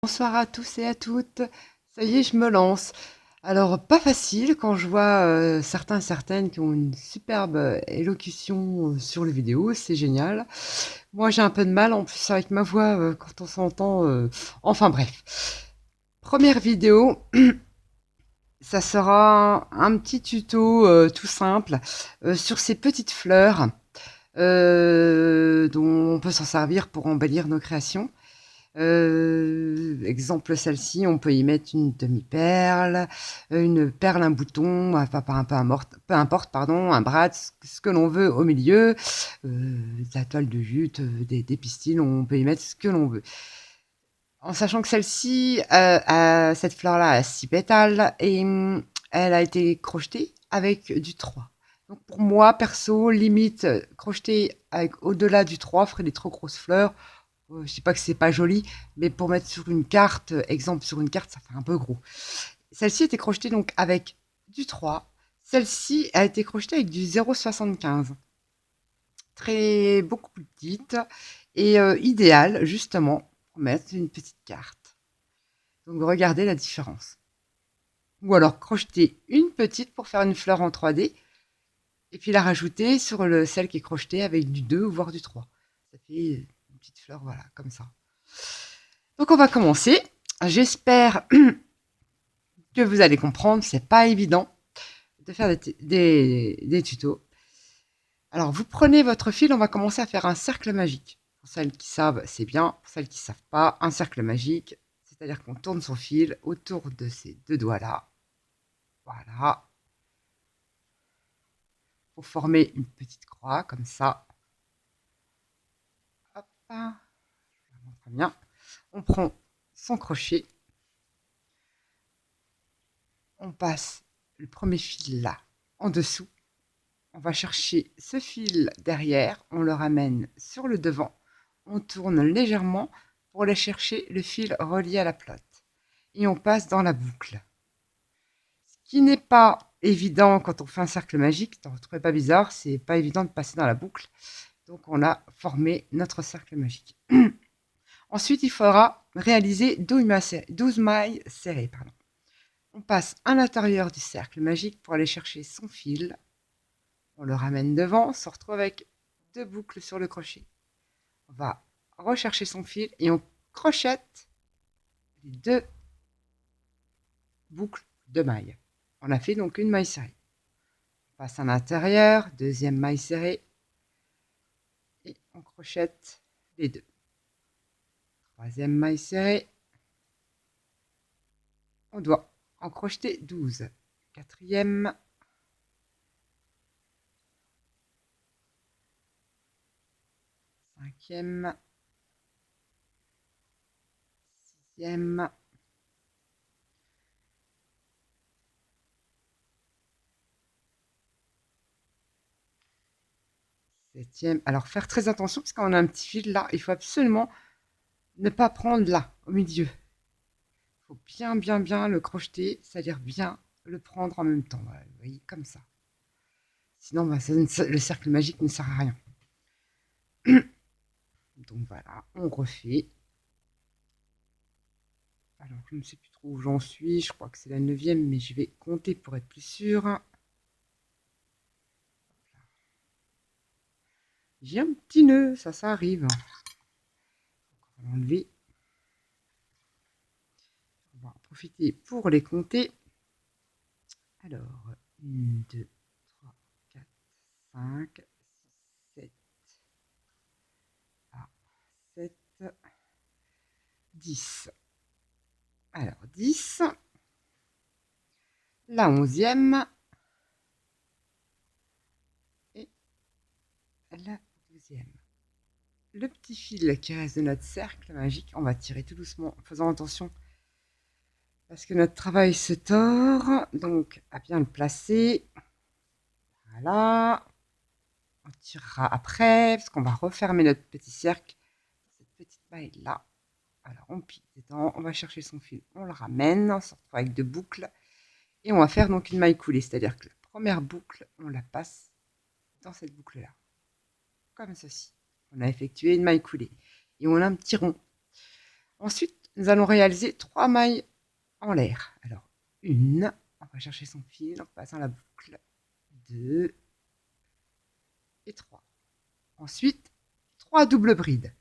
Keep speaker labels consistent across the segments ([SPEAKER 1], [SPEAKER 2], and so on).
[SPEAKER 1] Bonsoir à tous et à toutes. Ça y est, je me lance. Alors, pas facile quand je vois certains et certaines qui ont une superbe élocution sur les vidéos, c'est génial. Moi, j'ai un peu de mal en plus avec ma voix quand on s'entend. Enfin bref. Première vidéo, ça sera un petit tuto tout simple sur ces petites fleurs dont on peut s'en servir pour embellir nos créations. Exemple celle-ci, on peut y mettre une demi-perle, une perle, un bouton, enfin pas un peu importe, pardon, un bras, ce que l'on veut au milieu, de la toile de jute, des pistils, on peut y mettre ce que l'on veut. En sachant que celle-ci, cette fleur-là a 6 pétales et elle a été crochetée avec du 3. Donc pour moi, perso, limite, crocheter avec au-delà du 3 ferait des trop grosses fleurs. Je sais pas que c'est pas joli, mais pour mettre sur une carte, exemple sur une carte, ça fait un peu gros. Celle-ci était crochetée donc avec du 3. Celle-ci a été crochetée avec du 0,75. Très beaucoup plus petite et idéale justement pour mettre une petite carte. Donc regardez la différence. Ou alors crocheter une petite pour faire une fleur en 3D et puis la rajouter sur celle qui est crochetée avec du 2 voire du 3. Ça fait une petite fleur, voilà, comme ça. Donc on va commencer. J'espère que vous allez comprendre, c'est pas évident de faire des tutos. Alors vous prenez votre fil, on va commencer à faire un cercle magique. Pour celles qui savent, c'est bien. Pour celles qui ne savent pas, un cercle magique, c'est-à-dire qu'on tourne son fil autour de ces deux doigts-là. Voilà. Pour former une petite croix, comme ça. Hop. Très bien. On prend son crochet. On passe le premier fil là, en dessous. On va chercher ce fil derrière, on le ramène sur le devant, on tourne légèrement pour aller chercher le fil relié à la plate. Et on passe dans la boucle. Ce qui n'est pas évident quand on fait un cercle magique, vous ne trouvez pas bizarre, c'est pas évident de passer dans la boucle. Donc on a formé notre cercle magique. Ensuite, il faudra réaliser 12 mailles serrées. Pardon. On passe à l'intérieur du cercle magique pour aller chercher son fil. On le ramène devant, on se retrouve avec 2 boucles sur le crochet. On va rechercher son fil et on crochette les 2 boucles de mailles. On a fait donc une maille serrée. On passe à l'intérieur, deuxième maille serrée et on crochette les 2. Troisième maille serrée. On doit en crocheter 12. Quatrième. Cinquième. Sixième. Septième. Alors faire très attention parce qu'on a un petit fil là, il faut absolument ne pas prendre là, au milieu. Il faut bien le crocheter, c'est-à-dire bien le prendre en même temps. Voilà, vous voyez, comme ça. Sinon, le cercle magique ne sert à rien. Donc voilà, on refait. Alors, je ne sais plus trop où j'en suis. Je crois que c'est la 9e, mais je vais compter pour être plus sûr. J'ai un petit nœud, ça arrive. On va l'enlever. On va en profiter pour les compter. Alors, 1, 2, 3, 4, 5, 6, 7. Ah, 7, 10. Alors, 10. La 11e. Et la 12e. Le petit fil qui reste de notre cercle magique, on va tirer tout doucement en faisant attention parce que notre travail se tord, donc à bien le placer. Voilà. On tirera après parce qu'on va refermer notre petit cercle, cette petite maille là. Alors on pique dedans, on va chercher son fil, on le ramène, on se retrouve avec 2 boucles et on va faire donc une maille coulée, c'est-à-dire que la première boucle, on la passe dans cette boucle là, comme ceci. On a effectué une maille coulée et on a un petit rond. Ensuite, nous allons réaliser 3 mailles en l'air. Alors, une, on va chercher son fil en passant la boucle, 2 et 3. Ensuite, 3 doubles brides.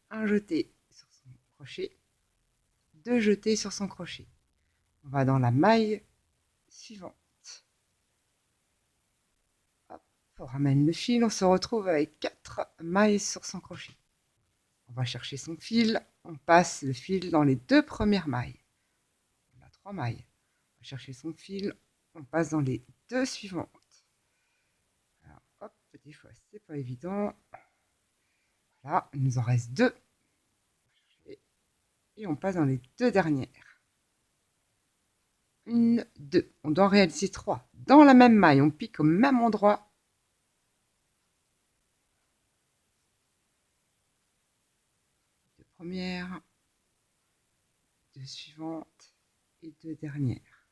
[SPEAKER 1] Un jeté sur son crochet, 2 jetés sur son crochet. On va dans la maille suivante. Hop, on ramène le fil, on se retrouve avec 4 mailles sur son crochet. On va chercher son fil, on passe le fil dans les 2 premières mailles. On a 3 mailles. On va chercher son fil, on passe dans les 2 suivantes. Alors, hop, des fois c'est pas évident. Voilà, il nous en reste 2. Et on passe dans les 2 dernières. 1, 2. On doit en réaliser 3. Dans la même maille, on pique au même endroit. Deux premières, 2 suivantes et 2 dernières.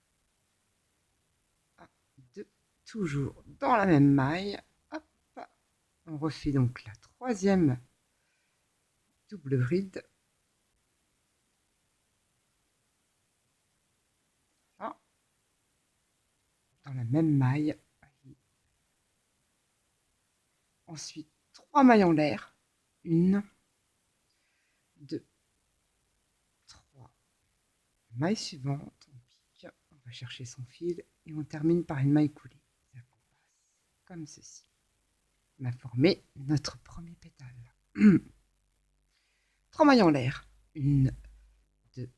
[SPEAKER 1] 1, 2, toujours dans la même maille. Hop, on refait donc la 3e double bride. Là, dans la même maille. Ensuite, 3 mailles en l'air. 1, 2, 3. Maille suivante, on pique, on va chercher son fil et on termine par une maille coulée. Comme ceci. On a formé notre premier pétale. 3 mailles en l'air. 1, 2,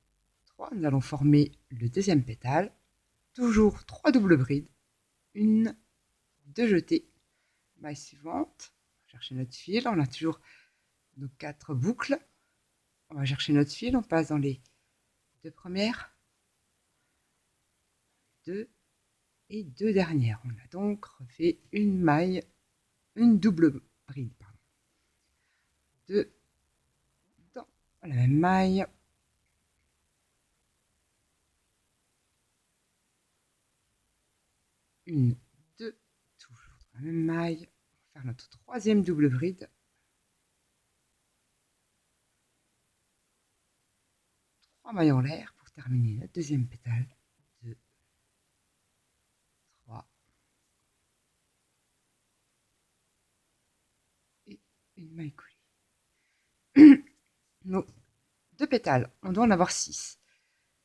[SPEAKER 1] 3. Nous allons former le deuxième pétale. Toujours 3 doubles brides. 1, 2 jetés. Maille suivante. On va chercher notre fil. On a toujours nos 4 boucles. On va chercher notre fil. On passe dans les 2 premières, 2 et 2 dernières. On a donc refait une maille, une double bride. 2 dans la même maille. Une, 2, toujours dans la même maille. On va faire notre 3e double bride. 3 mailles en l'air pour terminer notre deuxième pétale. 2, 3 et une maille coulée. Nos 2 pétales, on doit en avoir 6.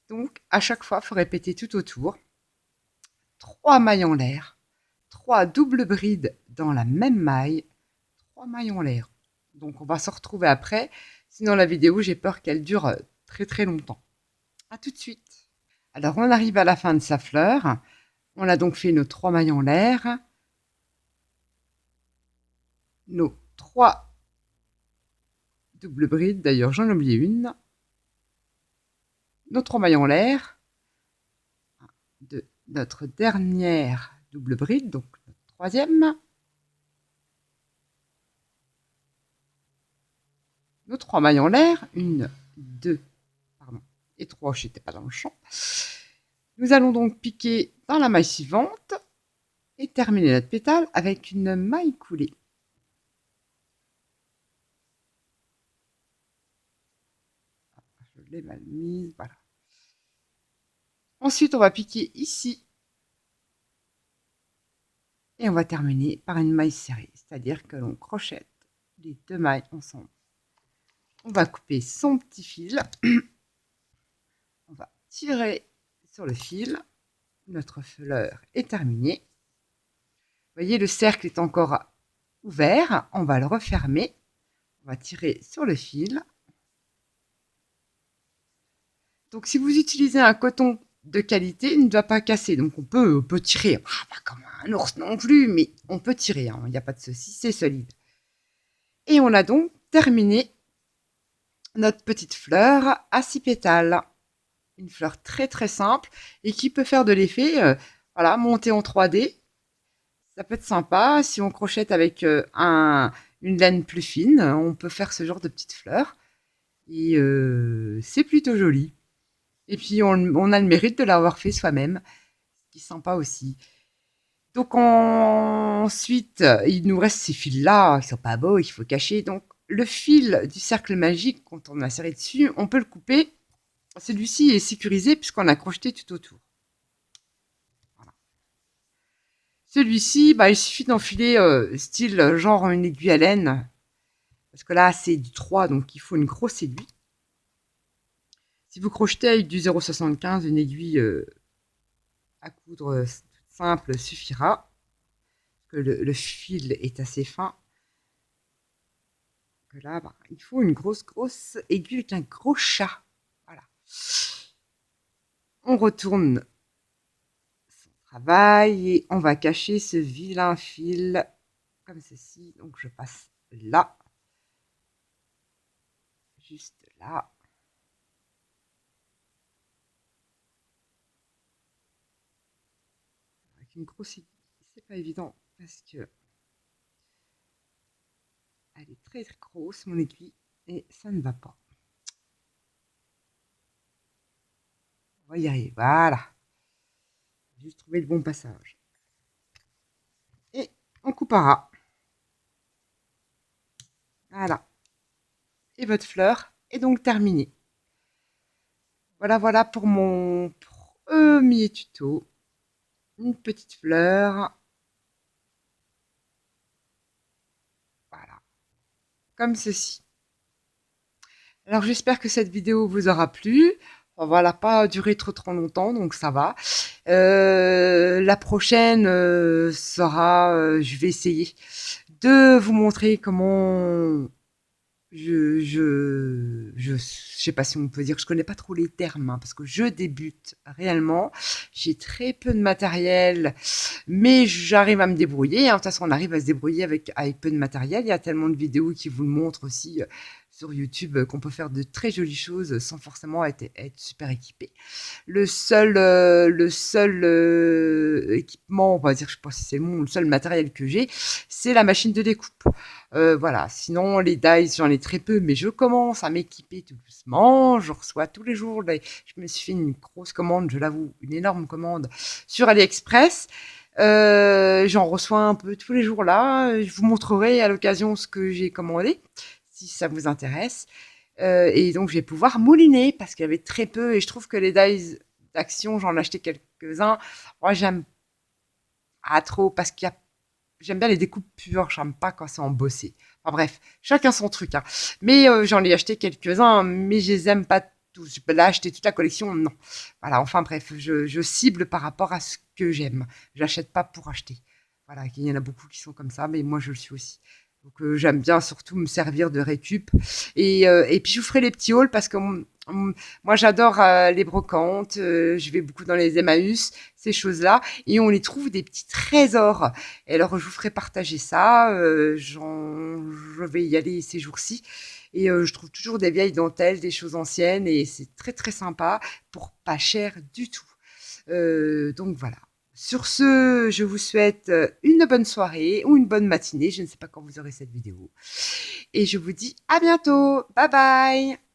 [SPEAKER 1] Donc à chaque fois, il faut répéter tout autour. 3 mailles en l'air, 3 doubles brides dans la même maille, 3 mailles en l'air. Donc on va se retrouver après, sinon la vidéo, j'ai peur qu'elle dure très très longtemps. A tout de suite. Alors on arrive à la fin de sa fleur. On a donc fait nos 3 mailles en l'air, nos 3 doubles brides, d'ailleurs j'en ai oublié une, nos 3 mailles en l'air, de notre dernière double bride, donc notre 3e, nos 3 mailles en l'air, 1, 2, pardon, et 3, je n'étais pas dans le champ. Nous allons donc piquer dans la maille suivante et terminer notre pétale avec une maille coulée. Je l'ai mal mise, voilà. Ensuite, on va piquer ici et on va terminer par une maille serrée, c'est-à-dire que l'on crochette les 2 mailles ensemble. On va couper son petit fil, on va tirer sur le fil, notre fleur est terminée. Vous voyez, le cercle est encore ouvert, on va le refermer, on va tirer sur le fil. Donc si vous utilisez un coton de qualité, il ne doit pas casser, donc on peut tirer, pas comme un ours non plus, mais on peut tirer, il n'y a pas de souci, c'est solide. Et on a donc terminé notre petite fleur à 6 pétales. Une fleur très très simple et qui peut faire de l'effet, voilà, monter en 3D. Ça peut être sympa. Si on crochette avec une laine plus fine, on peut faire ce genre de petite fleur. Et c'est plutôt joli. Et puis on a le mérite de l'avoir fait soi-même, ce qui est sympa aussi. Donc ensuite, il nous reste ces fils-là, ils sont pas beaux, il faut cacher. Donc le fil du cercle magique, quand on a serré dessus, on peut le couper Celui-ci est sécurisé puisqu'on a crocheté tout autour. Voilà. Celui-ci, il suffit d'enfiler style genre une aiguille à laine. Parce que là, c'est du 3, donc il faut une grosse aiguille. Si vous crochetez avec du 0,75, une aiguille à coudre simple suffira. Parce que le fil est assez fin. Que là, il faut une grosse aiguille avec un gros chat. Voilà. On retourne son travail et on va cacher ce vilain fil comme ceci. Donc je passe là. Juste là. Avec une grosse aiguille, c'est pas évident parce que elle est très grosse mon aiguille et ça ne va pas. On va y arriver, voilà. Juste trouver le bon passage. Et on coupera. Voilà. Et votre fleur est donc terminée. Voilà pour mon premier tuto. Une petite fleur. Voilà. Comme ceci. Alors j'espère que cette vidéo vous aura plu. Voilà, pas duré trop longtemps, donc ça va. La prochaine sera, je vais essayer de vous montrer comment je sais pas si on peut dire, je connais pas trop les termes, parce que je débute réellement. J'ai très peu de matériel, mais j'arrive à me débrouiller. De toute façon, on arrive à se débrouiller avec peu de matériel. Il y a tellement de vidéos qui vous le montrent aussi sur YouTube qu'on peut faire de très jolies choses sans forcément être super équipé. Le seul équipement, on va dire, je sais pas si c'est le seul matériel que j'ai, c'est la machine de découpe. Voilà, sinon les dies, j'en ai très peu, mais je commence à m'équiper tout doucement. Je reçois tous les jours, je me suis fait une grosse commande, je l'avoue, une énorme commande sur AliExpress. J'en reçois un peu tous les jours là. Je vous montrerai à l'occasion ce que j'ai commandé, si ça vous intéresse. Et donc je vais pouvoir mouliner parce qu'il y avait très peu et je trouve que les dies d'action, j'en ai acheté quelques-uns. Moi j'aime trop parce qu'il y a j'aime bien les découpes pures, j'aime pas quand c'est embossé. Enfin bref, chacun son truc. Hein. Mais j'en ai acheté quelques-uns, mais je les aime pas tous. Je peux l'acheter toute la collection, non. Voilà, enfin bref, je cible par rapport à ce que j'aime. J'achète pas pour acheter. Voilà, il y en a beaucoup qui sont comme ça, mais moi je le suis aussi. Donc j'aime bien surtout me servir de récup. Et puis je vous ferai les petits hauls parce que moi j'adore les brocantes. Je vais beaucoup dans les Emmaüs, ces choses-là. Et on les trouve des petits trésors. Et alors je vous ferai partager ça. Je vais y aller ces jours-ci. Et je trouve toujours des vieilles dentelles, des choses anciennes. Et c'est très sympa pour pas cher du tout. Donc voilà. Sur ce, je vous souhaite une bonne soirée ou une bonne matinée. Je ne sais pas quand vous aurez cette vidéo. Et je vous dis à bientôt. Bye bye.